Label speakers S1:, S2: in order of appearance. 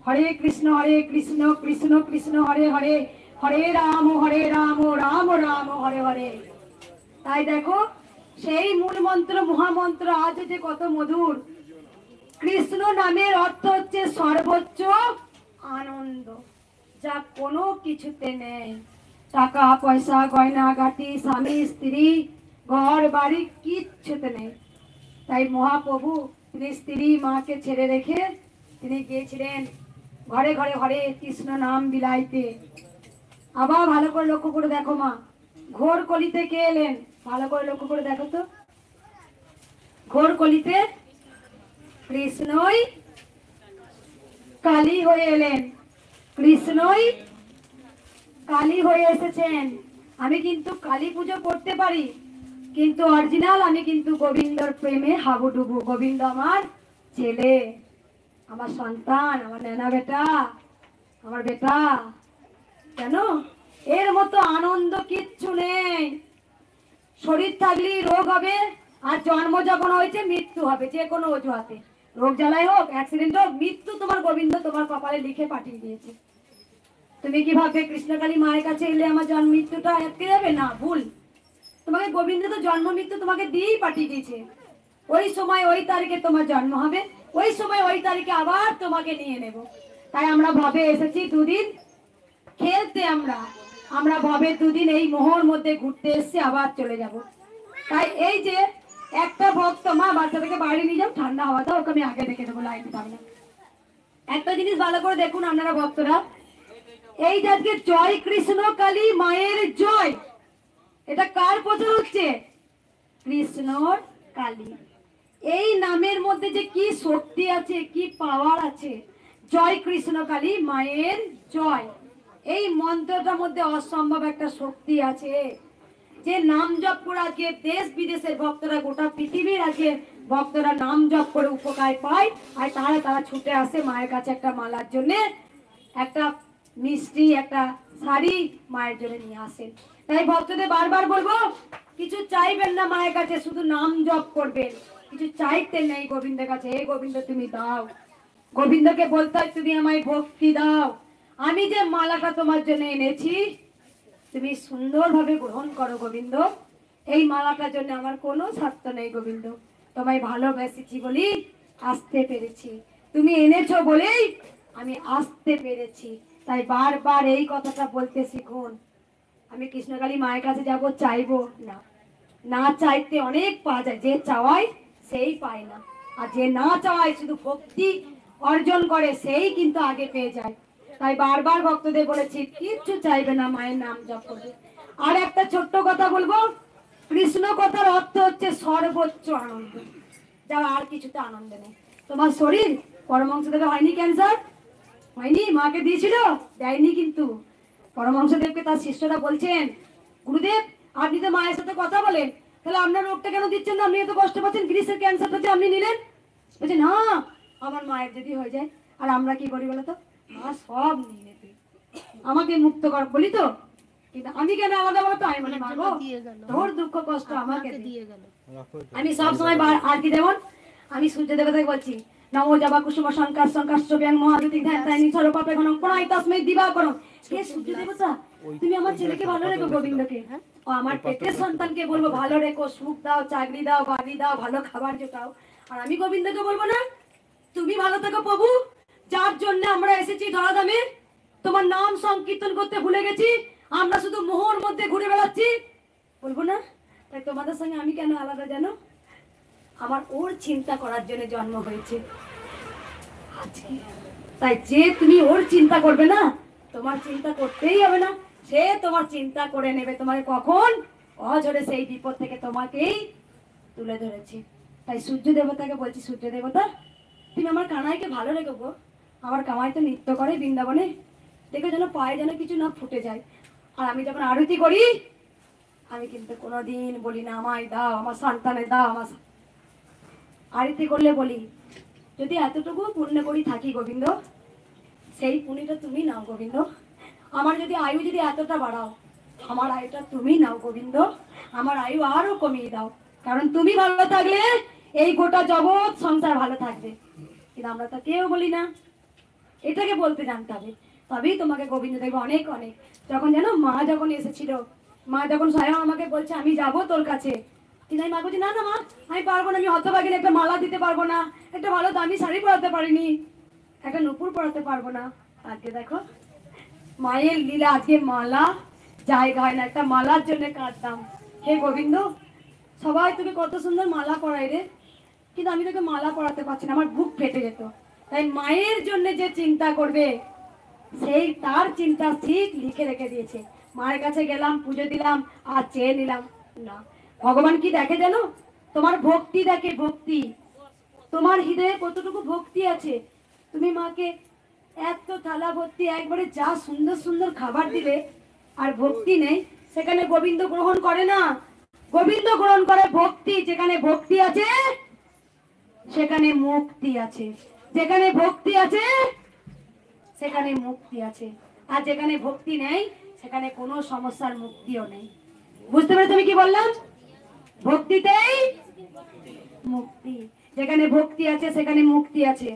S1: हरे कृष्ण कृष्ण कृष्ण हरे हरे हरे राम राम राम हरे हरे। তাই দেখো সেই মূল মন্ত্র মহামন্ত্র আজ যে কত মধুর। কৃষ্ণ নামের অর্থ হচ্ছে সর্বোচ্চ আনন্দ, যা কোনো কিছুতে নেই। টাকা পয়সা গয়না গাটি স্বামী স্ত্রী ঘর বাড়ি কিচ্ছুতে নেই। তাই মহাপ্রভু তিনি স্ত্রী মাকে ছেড়ে রেখে তিনি গিয়েছিলেন ঘরে ঘরে হরে কৃষ্ণ নাম বিলাইতে। আবার ভালো করে লক্ষ্য করে দেখো মা, ঘোর কলিতে কে এলেন? ভালো করে লক্ষ্য করে দেখো তো, ঘোর কলিতে কৃষ্ণই কালী হয়ে এলেন, কৃষ্ণই কালী হয়ে এসেছেন। আমি কিন্তু কালী পুজো করতে পারি, কিন্তু অরিজিনাল আমি কিন্তু গোবিন্দর প্রেমে হাবুডুবু। গোবিন্দ আমার ছেলে, আমার সন্তান, আমার নেনা বেটা, আমার বেটা। কেন? এর মতো আনন্দ কিচ্ছু নেই। শরীর থাকলেই রোগ হবে, আর জন্ম যখন হয়েছে মৃত্যু হবে, যে কোনো অজুহাতে। রোগ জ্বালাই হোক, অ্যাক্সিডেন্ট হোক, মৃত্যু তোমার গোবিন্দ তোমার কপালে লিখে পাঠিয়ে দিয়েছে। তুমি কি ভাববে কৃষ্ণকালী মায়ের কাছে এলে আমার জন্ম মৃত্যুটা আটকে যাবে? না, ভুল। তোমাকে গোবিন্দ তো জন্ম মৃত্যু তোমাকে দিয়েই পাঠিয়ে দিয়েছে। ওই সময় ওই তারিখে তোমার জন্ম হবে, ওই সময় ওই তারিখে আবার তোমাকে নিয়ে নেব। তাই আমরা ভাবে এসেছি দুদিন খেলতে, আমরা ভাবে দুদিন এই মোহর মধ্যে ঘুরতে এসছি, আবার চলে যাব। তাই এই যে একটা ভক্ত, মা বাচ্চাটাকে বাইরে নিয়ে যাও, ঠান্ডা হাওয়া দাও, ওকে আমি আগে দেখে দেবো, লাইটে থাকবে। একটা জিনিস ভালো করে দেখুন আপনারা ভক্তরা, এই যে আজকে জয় কৃষ্ণ কালী মায়ের জয়, এটা কার প্রচার হচ্ছে? কৃষ্ণর কালী। এই নামের মধ্যে যে কি শক্তি আছে, কি পাওয়ার আছে। জয় কৃষ্ণ কালী মায়ের জয়, এই মন্ত্রটার মধ্যে অসম্ভব একটা শক্তি আছে। যে নাম জপ করে আজকে দেশ বিদেশের ভক্তরা, গোটা পৃথিবীর আজকে ভক্তরা নাম জপ করে উপকার পায়, আর তারা ছুটে আসে মায়ের কাছে একটা মালার জন্য, একটা মিষ্টি, একটা শাড়ি মায়ের জন্য নিয়ে আসেন। তাই ভক্তদের বারবার বলবো, কিছু চাইবেন না মায়ের কাছে, শুধু নাম জপ করবেন। কিছু চাইতে নেই গোবিন্দের কাছে, হে গোবিন্দ তুমি দাও। গোবিন্দকে বলতে হয় তুমি আমায় ভক্তি দাও, আমি যে মালাটা তোমার জন্য এনেছি তুমি সুন্দরভাবে গ্রহণ করো গোবিন্দ। এই মালাটার জন্য আমার কোনো স্বার্থ নেই গোবিন্দ, তোমায় ভালোবেসেছি বলি আসতে পেরেছি, তুমি এনেছো বলেই আমি আসতে পেরেছি। তাই বারবার এই কথাটা বলতে শিখুন। আমি কৃষ্ণকালী মায়ের কাছে যাব চাইবো না, না চাইতে অনেক পাওয়া যায়, যে চাওয়ায় সেই পায় না, আর যে না চাওয়ায় শুধু ভক্তি অর্জন করে সেই কিন্তু আগে পেয়ে যায়। তাই বারবার ভক্তদের বলেছি কিচ্ছু চাইবে না, মায়ের নাম জপ করবে। আর একটা ছোট্ট কথা বলবো, কৃষ্ণ কথার অর্থ হচ্ছে সর্বোচ্চ আনন্দ, যা আর কিছুতে আনন্দ নেই। তোমার শরীর পরমাংশ দেবে হয়নি, ক্যান্সার হয়নি, মাকে দিয়েছিল দেয়নি, কিন্তু পরমাংশদেবকে তার শিষ্যরা বলছেন, গুরুদেব আপনি তো মায়ের সাথে কথা বলেন, তাহলে আপনার রোগটা কেন দিচ্ছেন না? আপনি এত কষ্ট পাচ্ছেন, গ্রিসের ক্যান্সারটা যে আপনি নিলেন। বলছে না, আমার মায়ের যদি হয়ে যায়। আর আমরা কি করি বলতো, মা সব নিয়ে নেবে, আমাকে মুক্ত কর বলি তো, কিন্তু আমি কেন আলাদা বলতো, আমি মানে মাগো তোর দুঃখ কষ্ট আমাকে দিয়ে গেল। আমি সব সময় আর কি যেমন আমি সূর্য দেবতাকে বলছি, নমো জবা কুসুম শঙ্কার শঙ্কাশ্চ ব্যাং মহাদুতি ধ্যান তাইনি সর্বপাপে গণং প্রণয় তস্মৈ দিবাকরং। হে সূর্য দেবতা, তুমি আমার ছেলেকে ভালো রেখো, গোবিন্দকে, ও আমার পেটের সন্তানকে বলবো ভালো রেখো, সুখ দাও, চাকরি দাও, বাড়ি দাও, ভালো খাবার জোটাও। আর আমি গোবিন্দকে বলবো না তুমি ভালো থেকো প্রভু, যার জন্য আমরা এসেছি ধরাধামে, তোমার নাম সংকীর্তন করতে ভুলে গেছি, আমরা শুধু মোহর মধ্যে ঘুরে বেড়াচ্ছি, বলবো না? তাই তোমাদের সঙ্গে আমি কেন আলাদা জানো? আমার ওর চিন্তা করার জন্য জন্ম হয়েছে আজকে। তাই যে তুমি ওর চিন্তা করবে না, তোমার চিন্তা করতেই হবে না, সে তোমার চিন্তা করে নেবে। তোমাকে কখন অঝরে সেই বিপদ থেকে তোমাকেই তুলে ধরেছে। তাই সূর্য দেবতাকে বলছি, সূর্য দেবতা তুমি আমার কানাইকে ভালো রেখো গো। আমার কামাই তো নৃত্য করে বৃন্দাবনে, দেখো যেন পায়ে যেন কিছু না ফুটে যায়। আর আমি যখন আরতি করি আমি কিন্তু কোনোদিন বলি না আমায় দাও, আমার সন্তানে দাও। আমার আরতি করলে বলি যদি এতটুকু পুণ্য করি থাকি গোবিন্দ, সেই পুণ্যটা তুমি নাও গোবিন্দ। আমার যদি আয়ু যদি এতটা বাড়াও, আমার আয়ুটা তুমি নাও গোবিন্দ, আমার আয়ু আরো কমিয়ে দাও। কারণ তুমি ভালো থাকলে এই গোটা জগৎ সংসার ভালো থাকবে। কিন্তু আমরা তো কেউ বলি না। এটাকে বলতে জানতে হবে, তবেই তোমাকে গোবিন্দ দেবে অনেক অনেক। যখন জানো মা যখন এসেছিল, মা যখন স্বয়ং আমাকে বলছে আমি যাব তোর কাছে, কিন্তু আমি মা বলছি না না মা, আমি পারবো না, আমি হতভাগিনী, একটা মালা দিতে পারবো না, একটা ভালো দামি শাড়ি পরাতে পারিনি, একটা নুপুর পরাতে পারবো না। আজকে দেখো মায়ের লীলা, আজকে মালা জায়গা হয় না, একটা মালার জন্য কাঁদতাম। হে গোবিন্দ, সবাই তোকে কত সুন্দর মালা পরায় রে, কিন্তু আমি তোকে মালা পরাতে পারছি না, আমার বুক ফেটে যেত। তাই মায়ের জন্য যে চিন্তা করবে, সেই তার চিন্তা ঠিক লিখে রেখে দিয়েছে। মায়ের কাছে গেলাম, পুজো দিলাম আর চেয়ে নিলাম না। ভগবান কি দেখে জানো? তোমার ভক্তি দেখে, ভক্তি। তোমার হৃদয়ে কতটুকু ভক্তি আছে। তুমি মাকে এত থালা ভর্তি একবারে যা সুন্দর সুন্দর খাবার দিলে, আর ভক্তি নেই, সেখানে গোবিন্দ গ্রহণ করে না। গোবিন্দ গ্রহণ করে ভক্তি। যেখানে ভক্তি আছে সেখানে মুক্তি আছে, যেখানে ভক্তি আছে সেখানে মুক্তি আছে, আর যেখানে ভক্তি নেই সেখানে কোনো সমস্যার মুক্তিও নেই। বুঝতে পেরেছো আমি কি বললাম? ভক্তিতেই মুক্তি, যেখানে ভক্তি আছে সেখানে মুক্তি আছে।